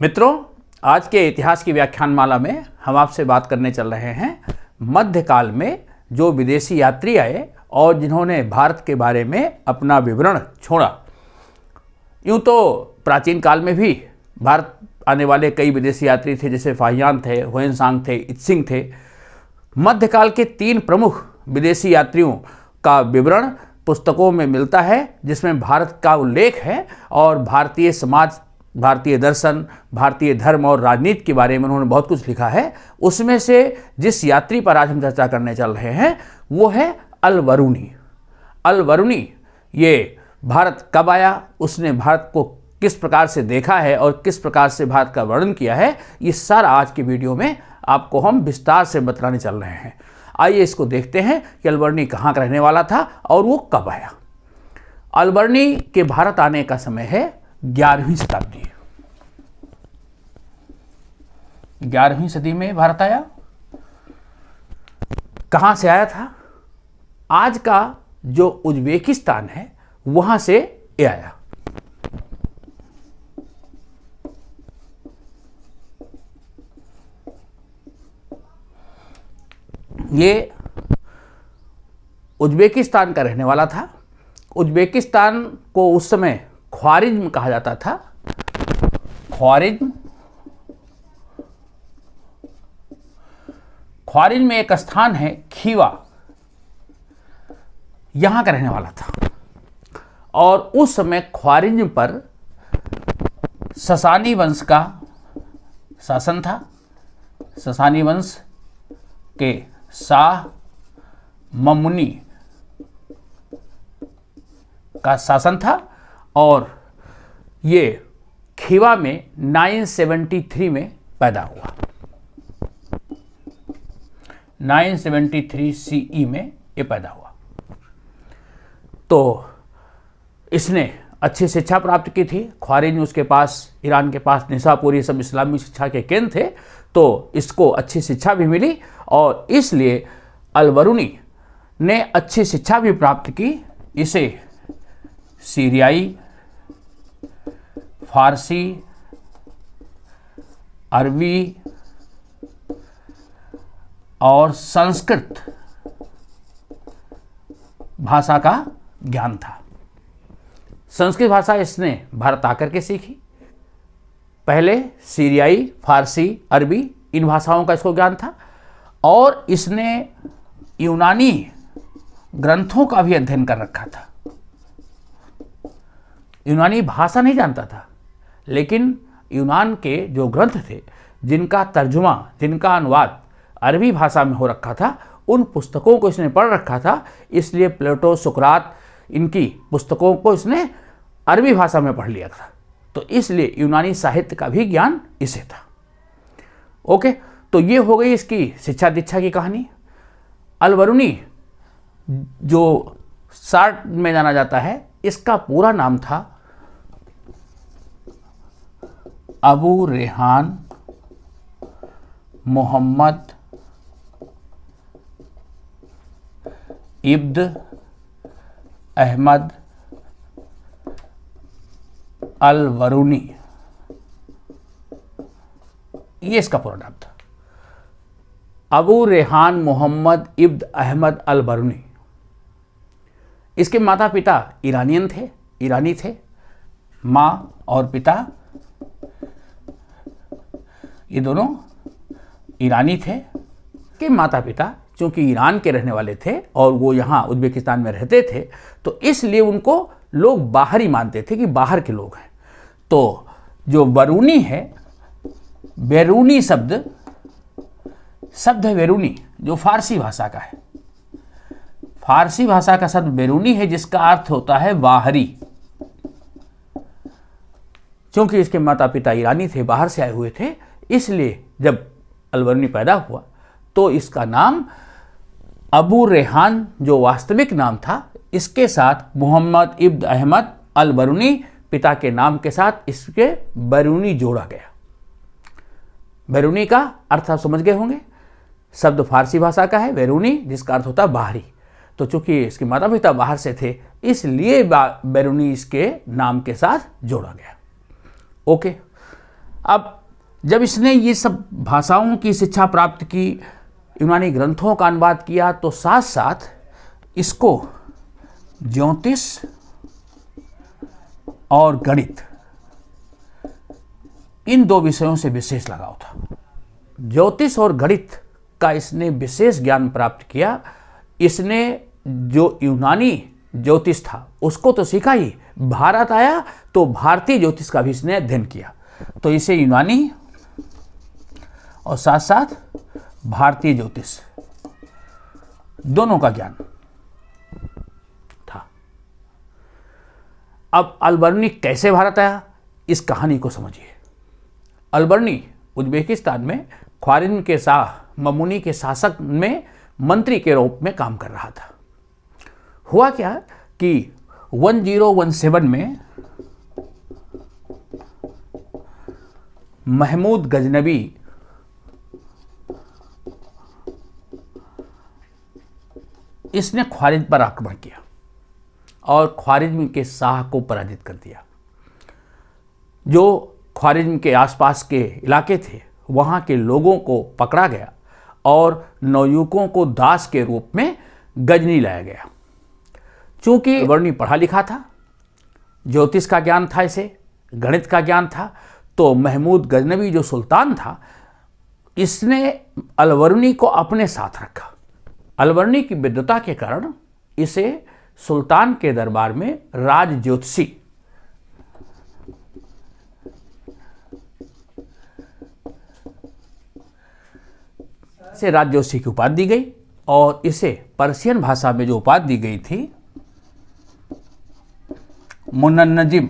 मित्रों, आज के इतिहास की व्याख्यानमाला में हम आपसे बात करने चल रहे हैं मध्यकाल में जो विदेशी यात्री आए और जिन्होंने भारत के बारे में अपना विवरण छोड़ा। यूँ तो प्राचीन काल में भी भारत आने वाले कई विदेशी यात्री थे, जैसे फाहियान थे, हुएनसांग थे, इत्सिंग थे। मध्यकाल के 3 प्रमुख विदेशी यात्रियों का विवरण पुस्तकों में मिलता है, जिसमें भारत का उल्लेख है और भारतीय समाज, भारतीय दर्शन, भारतीय धर्म और राजनीति के बारे में उन्होंने बहुत कुछ लिखा है। उसमें से जिस यात्री पर आज हम चर्चा करने चल रहे हैं वो है अल-बरूनी। अल-बरूनी ये भारत कब आया, उसने भारत को किस प्रकार से देखा है और किस प्रकार से भारत का वर्णन किया है, ये सारा आज की वीडियो में आपको हम विस्तार से बताने चल रहे हैं। आइए इसको देखते हैं कि अल-बरूनी कहाँ का रहने वाला था और वो कब आया। अल-बरूनी के भारत आने का समय है 11वीं शताब्दी। 11वीं सदी में भारत आया। कहां से आया था? आज का जो उज्बेकिस्तान है वहां से ये आया। ये उज्बेकिस्तान का रहने वाला था। उज्बेकिस्तान को उस समय ख्वारिज्म कहा जाता था। ख्वारिज्म में एक स्थान है खीवा, यहां का रहने वाला था। और उस समय ख्वारिज्म पर ससानी वंश का शासन था। ससानी वंश के शाह ममुनी का शासन था और ये खीवा में 973 में पैदा हुआ। 973 CE में ये पैदा हुआ। तो इसने अच्छी शिक्षा प्राप्त की थी। ख्वारिज्म उसके पास, ईरान के पास निसापुर, ये सब इस्लामी शिक्षा के केंद्र थे, तो इसको अच्छी शिक्षा भी मिली और इसलिए अल-बरूनी ने अच्छी शिक्षा भी प्राप्त की। इसे सीरियाई, फारसी, अरबी और संस्कृत भाषा का ज्ञान था। संस्कृत भाषा इसने भारत आकर के सीखी। पहले सीरियाई, फारसी, अरबी, इन भाषाओं का इसको ज्ञान था और इसने यूनानी ग्रंथों का भी अध्ययन कर रखा था। यूनानी भाषा नहीं जानता था, लेकिन यूनान के जो ग्रंथ थे, जिनका तर्जुमा, जिनका अनुवाद अरबी भाषा में हो रखा था, उन पुस्तकों को इसने पढ़ रखा था। इसलिए प्लेटो, सुकरात, इनकी पुस्तकों को इसने अरबी भाषा में पढ़ लिया था। तो इसलिए यूनानी साहित्य का भी ज्ञान इसे था। ओके, तो ये हो गई इसकी शिक्षा दीक्षा की कहानी। अल-बरूनी जो शार्ट में जाना जाता है, इसका पूरा नाम था अबू रेहान मोहम्मद इब्न अहमद अल-बरूनी, ये इसका पूरा नाम था। अबू रेहान मोहम्मद इब्न अहमद अल-बरूनी। इसके माता पिता ईरानी थे। माँ और पिता ये दोनों ईरानी थे। के माता पिता चूँकि ईरान के रहने वाले थे और वो यहाँ उज्बेकिस्तान में रहते थे, तो इसलिए उनको लोग बाहरी मानते थे कि बाहर के लोग हैं। तो जो बरूनी है, बेरूनी शब्द है बेरूनी, जो फारसी भाषा का है। फारसी भाषा का शब्द बेरूनी है, जिसका अर्थ होता है बाहरी। क्योंकि इसके माता पिता ईरानी थे, बाहर से आए हुए थे, इसलिए जब अल-बरूनी पैदा हुआ तो इसका नाम अबू रेहान, जो वास्तविक नाम था, इसके साथ मोहम्मद इब्न अहमद अल-बरूनी, पिता के नाम के साथ इसके बरूनी जोड़ा गया। बैरूनी का अर्थ आप समझ गए होंगे। शब्द फारसी भाषा का है बैरूनी, जिसका अर्थ होता है बाहरी। तो चूंकि इसके माता पिता बाहर से थे, इसलिए बैरूनी इसके नाम के साथ जोड़ा गया। ओके, अब जब इसने ये सब भाषाओं की शिक्षा प्राप्त की, यूनानी ग्रंथों का अनुवाद किया, तो साथ साथ इसको ज्योतिष और गणित, इन दो विषयों से विशेष लगाव था। ज्योतिष और गणित का इसने विशेष ज्ञान प्राप्त किया। इसने जो यूनानी ज्योतिष था उसको तो सीखा ही, भारत आया तो भारतीय ज्योतिष का भी इसने अध्ययन किया। तो इसे यूनानी और साथ साथ भारतीय ज्योतिष दोनों का ज्ञान था। अब अलबर्नी कैसे भारत आया, इस कहानी को समझिए। अलबर्नी उज्बेकिस्तान में ख्वारिज्म के शाह ममूनी के शासक में मंत्री के रूप में काम कर रहा था। हुआ क्या कि 1017 में महमूद गजनबी इसने ख्वारिज्म पर आक्रमण किया और ख्वारिज्म के शाह को पराजित कर दिया। जो ख्वारिज्म के आसपास के इलाके थे वहाँ के लोगों को पकड़ा गया और नवयुवकों को दास के रूप में गजनी लाया गया। चूँकि अलबर्नी पढ़ा लिखा था, ज्योतिष का ज्ञान था, इसे गणित का ज्ञान था, तो महमूद गजनबी जो सुल्तान था इसने अलबर्नी को अपने साथ रखा। अलबर्नी की विद्वता के कारण इसे सुल्तान के दरबार में राज ज्योतिषी से राज ज्योतिषी की उपाधि दी गई और इसे पर्शियन भाषा में जो उपाधि दी गई थी मुनन्नजिम,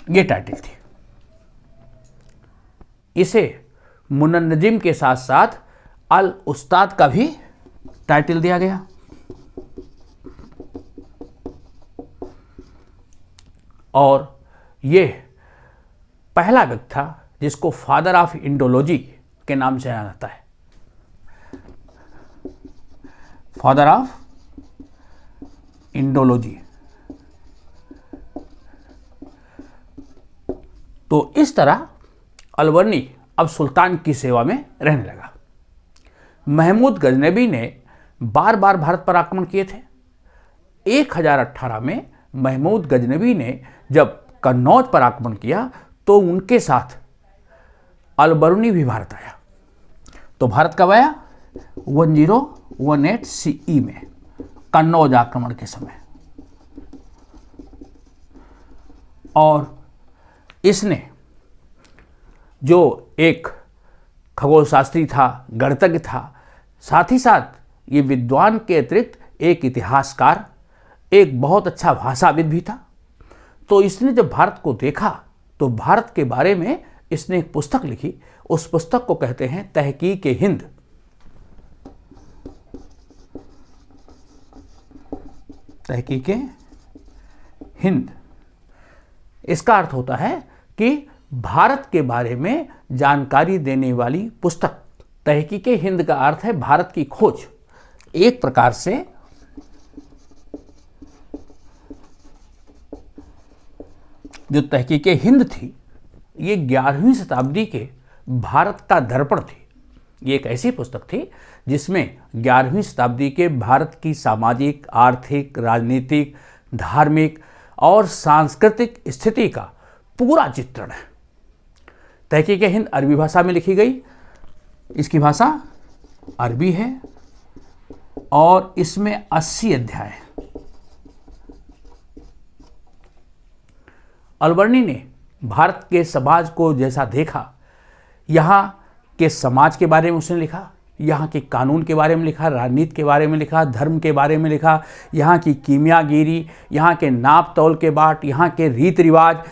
ये टाइटल थी। इसे मुनन्नजिम के साथ साथ अल उस्ताद का भी टाइटल दिया गया। और ये पहला व्यक्ति था जिसको फादर ऑफ इंडोलॉजी के नाम से जाना जाता है। Father of Indology. तो इस तरह अलबर्नी अब सुल्तान की सेवा में रहने लगा। महमूद गजनबी ने बार बार भारत पर आक्रमण किए थे। 1018 में महमूद गजनबी ने जब कन्नौज पर आक्रमण किया तो उनके साथ अलबर्नी भी भारत आया। तो भारत कब आया? 1018 CE में, कन्नौज आक्रमण के समय। और इसने जो एक खगोल शास्त्री था, गणितज्ञ था, साथ ही साथ ये विद्वान के अतिरिक्त एक इतिहासकार, एक बहुत अच्छा भाषाविद भी था। तो इसने जब भारत को देखा तो भारत के बारे में इसने एक पुस्तक लिखी। उस पुस्तक को कहते हैं तहकीक-ए-हिंद। तहकीक-ए-हिंद, इसका अर्थ होता है कि भारत के बारे में जानकारी देने वाली पुस्तक। तहकीक-ए-हिंद का अर्थ है भारत की खोज। एक प्रकार से जो तहकीक-ए-हिंद थी ये 11वीं शताब्दी के भारत का दर्पण थी। ये एक ऐसी पुस्तक थी जिसमें 11वीं शताब्दी के भारत की सामाजिक, आर्थिक, राजनीतिक, धार्मिक और सांस्कृतिक स्थिति का पूरा चित्रण है। तहकीक-ए-हिंद अरबी भाषा में लिखी गई। इसकी भाषा अरबी है और इसमें 80 अध्याय हैं। अलबर्नी ने भारत के समाज को जैसा देखा, यहाँ के समाज के बारे में उसने लिखा, यहाँ के कानून के बारे में लिखा, राजनीति के बारे में लिखा, धर्म के बारे में लिखा, यहाँ की कीमियागिरी, यहाँ के नाप तौल के बाट, यहाँ के रीति रिवाज,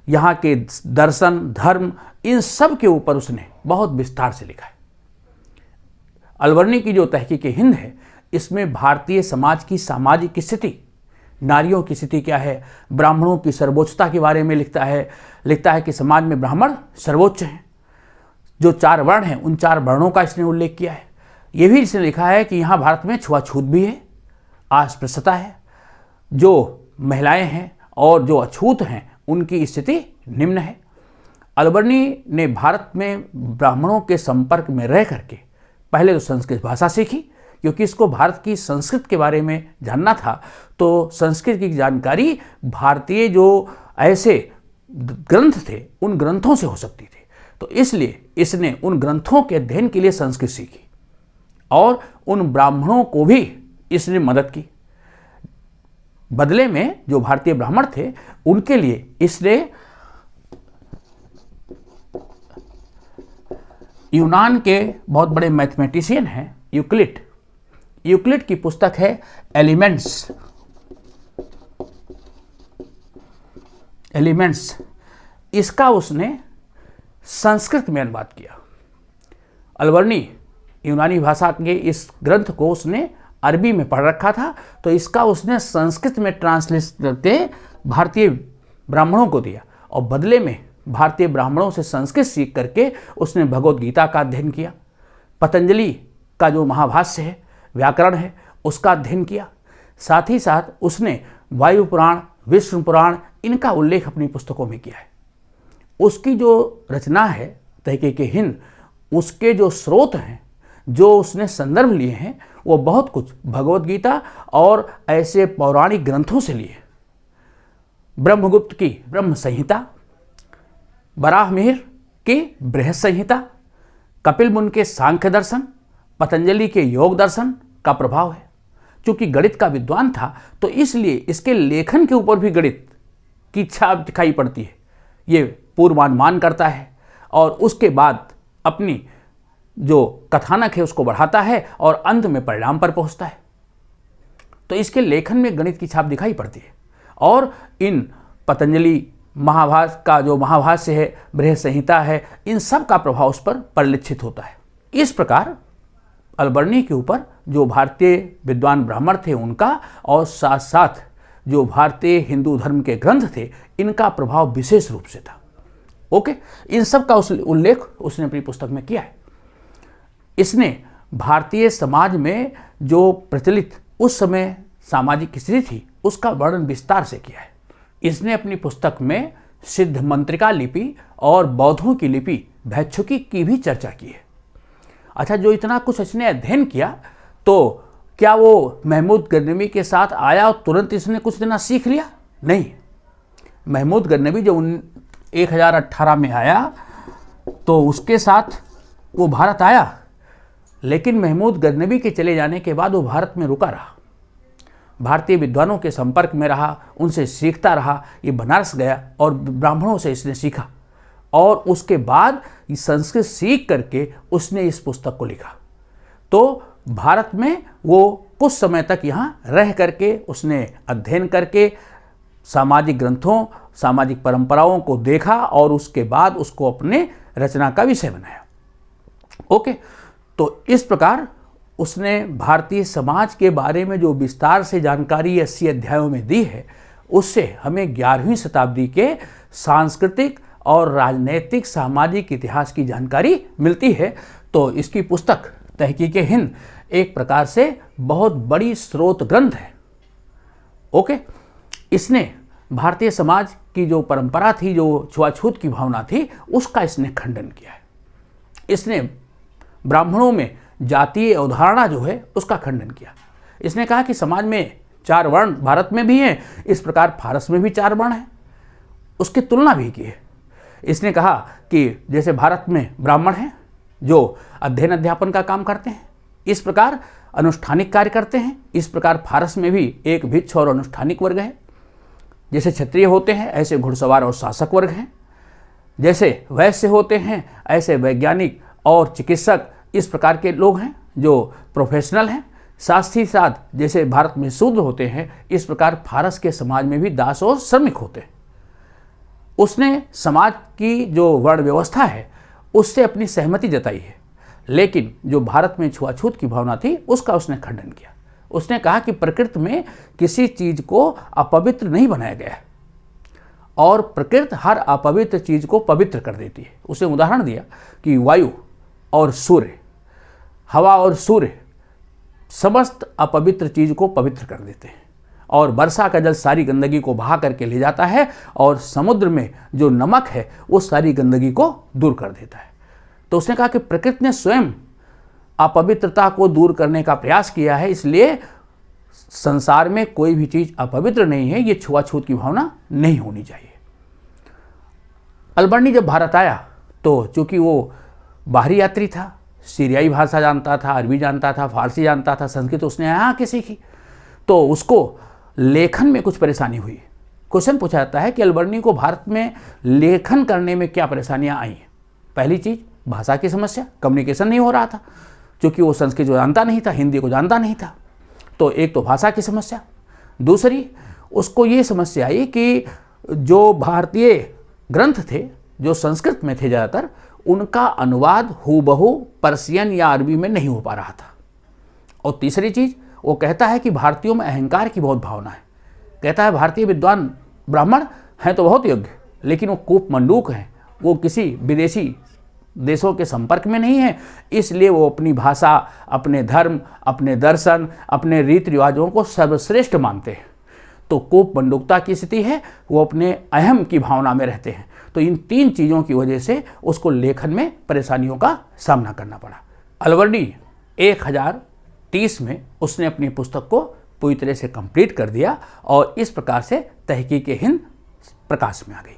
यहाँ के दर्शन, धर्म, इन सब के ऊपर उसने बहुत विस्तार से लिखा है। अलबर्नी की जो तहकीक-ए-हिंद है इसमें भारतीय समाज की सामाजिक स्थिति, नारियों की स्थिति क्या है, ब्राह्मणों की सर्वोच्चता के बारे में लिखता है कि समाज में ब्राह्मण सर्वोच्च हैं। जो 4 वर्ण हैं उन 4 वर्णों का इसने उल्लेख किया है। ये भी इसने लिखा है कि यहाँ भारत में छुआछूत भी है, अस्पृश्यता है, जो महिलाएं हैं और जो अछूत हैं उनकी स्थिति निम्न है। अलबर्नी ने भारत में ब्राह्मणों के संपर्क में रह करके पहले तो संस्कृत भाषा सीखी, क्योंकि इसको भारत की संस्कृत के बारे में जानना था। तो संस्कृत की जानकारी भारतीय जो ऐसे ग्रंथ थे उन ग्रंथों से हो सकती थी। तो इसलिए इसने उन ग्रंथों के अध्ययन के लिए संस्कृत सीखी और उन ब्राह्मणों को भी इसने मदद की। बदले में जो भारतीय ब्राह्मण थे उनके लिए इसने यूनान के बहुत बड़े मैथमेटिशियन हैं यूक्लिड की पुस्तक है एलिमेंट्स, इसका उसने संस्कृत में अनुवाद किया। अलबर्नी यूनानी भाषा के इस ग्रंथ को उसने अरबी में पढ़ रखा था, तो इसका उसने संस्कृत में ट्रांसलेट करके भारतीय ब्राह्मणों को दिया और बदले में भारतीय ब्राह्मणों से संस्कृत सीख करके उसने भगवद गीता का अध्ययन किया। पतंजलि का जो महाभाष्य है, व्याकरण है, उसका अध्ययन किया। साथ ही साथ उसने वायु पुराण, विष्णु पुराण, इनका उल्लेख अपनी पुस्तकों में किया है। उसकी जो रचना है तहक़ीक़-ए-हिंद, उसके जो स्रोत हैं, जो उसने संदर्भ लिए हैं, वो बहुत कुछ भगवद गीता और ऐसे पौराणिक ग्रंथों से लिए। ब्रह्मगुप्त की ब्रह्म संहिता, वराहमिहिर की बृहत संहिता, कपिल मुनि के सांख्य दर्शन, पतंजलि के योग दर्शन का प्रभाव है। चूंकि गणित का विद्वान था तो इसलिए इसके लेखन के ऊपर भी गणित की छाप दिखाई पड़ती है। ये पूर्वानुमान करता है और उसके बाद अपनी जो कथानक है उसको बढ़ाता है और अंत में परिणाम पर पहुंचता है। तो इसके लेखन में गणित की छाप दिखाई पड़ती है और इन पतंजलि महाभाष्य का जो महाभाष्य है, बृहत संहिता है, इन सब का प्रभाव उस पर परिलक्षित होता है। इस प्रकार अलबर्नी के ऊपर जो भारतीय विद्वान ब्राह्मण थे उनका और साथ साथ जो भारतीय हिंदू धर्म के ग्रंथ थे, इनका प्रभाव विशेष रूप से था। ओके, इन सब का उल्लेख उसने अपनी पुस्तक में किया है। इसने भारतीय समाज में जो प्रचलित उस समय सामाजिक स्थिति थी उसका वर्णन विस्तार से किया है। इसने अपनी पुस्तक में सिद्ध मंत्रिका लिपि और बौद्धों की लिपि भैक्षुकी की भी चर्चा की है। अच्छा, जो इतना कुछ इसने अध्ययन किया तो क्या वो महमूद गजनवी के साथ आया और तुरंत इसने कुछ देना सीख लिया? नहीं। महमूद गजनवी जो 1018 में आया तो उसके साथ वो भारत आया, लेकिन महमूद गजनवी के चले जाने के बाद वो भारत में रुका रहा, भारतीय विद्वानों के संपर्क में रहा, उनसे सीखता रहा। ये बनारस गया और ब्राह्मणों से इसने सीखा और उसके बाद संस्कृत सीख करके उसने इस पुस्तक को लिखा। तो भारत में वो कुछ समय तक यहाँ रह करके उसने अध्ययन करके सामाजिक ग्रंथों, सामाजिक परंपराओं को देखा और उसके बाद उसको अपने रचना का विषय बनाया। ओके, तो इस प्रकार उसने भारतीय समाज के बारे में जो विस्तार से जानकारी 80 अध्यायों में दी है, उससे हमें 11वीं शताब्दी के सांस्कृतिक और राजनैतिक सामाजिक इतिहास की जानकारी मिलती है। तो इसकी पुस्तक तहक़ीक़-ए-हिंद एक प्रकार से बहुत बड़ी स्रोत ग्रंथ है। ओके, इसने भारतीय समाज की जो परंपरा थी, जो छुआछूत की भावना थी, उसका इसने खंडन किया है। इसने ब्राह्मणों में जातीय अवधारणा जो है उसका खंडन किया। इसने कहा कि समाज में 4 वर्ण भारत में भी हैं, इस प्रकार फारस में भी 4 वर्ण हैं, उसकी तुलना भी की है। इसने कहा कि जैसे भारत में ब्राह्मण हैं जो अध्ययन अध्यापन का काम करते हैं, इस प्रकार अनुष्ठानिक कार्य करते हैं, इस प्रकार फारस में भी एक भिक्ष और अनुष्ठानिक वर्ग है। जैसे क्षत्रिय होते हैं ऐसे घुड़सवार और शासक वर्ग हैं, जैसे वैश्य होते हैं ऐसे वैज्ञानिक और चिकित्सक, इस प्रकार के लोग हैं जो प्रोफेशनल हैं। साथ ही साथ जैसे भारत में शूद्र होते हैं, इस प्रकार फारस के समाज में भी दास और श्रमिक होते हैं। उसने समाज की जो वर्ण व्यवस्था है उससे अपनी सहमति जताई है, लेकिन जो भारत में छुआछूत की भावना थी उसका उसने खंडन किया। उसने कहा कि प्रकृति में किसी चीज को अपवित्र नहीं बनाया गया है और प्रकृति हर अपवित्र चीज को पवित्र कर देती है। उसे उदाहरण दिया कि वायु और सूर्य, हवा और सूर्य समस्त अपवित्र चीज को पवित्र कर देते हैं और वर्षा का जल सारी गंदगी को बहा करके ले जाता है और समुद्र में जो नमक है वो सारी गंदगी को दूर कर देता है। तो उसने कहा कि प्रकृति ने स्वयं अपवित्रता को दूर करने का प्रयास किया है, इसलिए संसार में कोई भी चीज़ अपवित्र नहीं है, ये छुआछूत की भावना नहीं होनी चाहिए। अलबर्नी जब भारत आया तो चूंकि वो बाहरी यात्री था, सीरियाई भाषा जानता था, अरबी जानता था, फारसी जानता था, संस्कृत उसने यहाँ आके सीखी, तो उसको लेखन में कुछ परेशानी हुई। क्वेश्चन पूछा जाता है कि अलबर्नी को भारत में लेखन करने में क्या परेशानियाँ आई। पहली चीज़ भाषा की समस्या, कम्युनिकेशन नहीं हो रहा था, क्योंकि वो संस्कृत को जानता नहीं था, हिंदी को जानता नहीं था। तो एक तो भाषा की समस्या, दूसरी उसको ये समस्या आई कि जो भारतीय ग्रंथ थे जो संस्कृत में थे ज़्यादातर, उनका अनुवाद हूबहू पर्शियन या अरबी में नहीं हो पा रहा था। और तीसरी चीज़ वो कहता है कि भारतीयों में अहंकार की बहुत भावना है। कहता है भारतीय विद्वान ब्राह्मण हैं तो बहुत योग्य, लेकिन वो कूप मंडूक हैं, वो किसी विदेशी देशों के संपर्क में नहीं है, इसलिए वो अपनी भाषा, अपने धर्म, अपने दर्शन, अपने रीति रिवाजों को सर्वश्रेष्ठ मानते हैं। तो कूप मंडूकता की स्थिति है, वो अपने अहम की भावना में रहते हैं। तो इन तीन चीज़ों की वजह से उसको लेखन में परेशानियों का सामना करना पड़ा। अलबर्नी 1030 में उसने अपनी पुस्तक को पूरी तरह से कंप्लीट कर दिया और इस प्रकार से तहकीक-ए-हिंद प्रकाश में आ गई।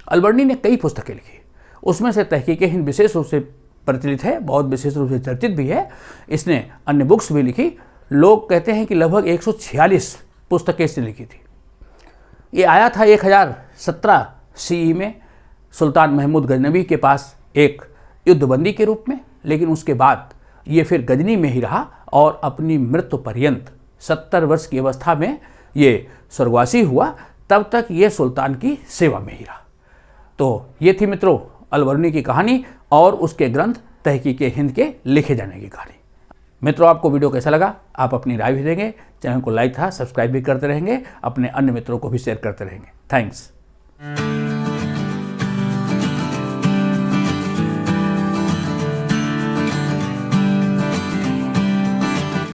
अलबर्नी ने कई पुस्तकें लिखी, उसमें से तहकीक-ए-हिंद विशेष रूप से प्रचलित है, बहुत विशेष रूप से चर्चित भी है। इसने अन्य बुक्स भी लिखी। लोग कहते हैं कि लगभग 146 पुस्तकें इसने लिखी थी। ये आया था 1017 CE में सुल्तान महमूद गजनवी के पास एक युद्धबंदी के रूप में, लेकिन उसके बाद ये फिर गजनी में ही रहा और अपनी मृत्यु पर्यंत 70 वर्ष की अवस्था में ये स्वर्गवासी हुआ, तब तक ये सुल्तान की सेवा में ही रहा। तो ये थी मित्रों अलबर्नी की कहानी और उसके ग्रंथ तहकीक-ए-हिंद के लिखे जाने की कहानी। मित्रों आपको वीडियो कैसा लगा, आप अपनी राय भी देंगे, चैनल को लाइक था सब्सक्राइब भी करते रहेंगे, अपने अन्य मित्रों को भी शेयर करते रहेंगे। थैंक्स।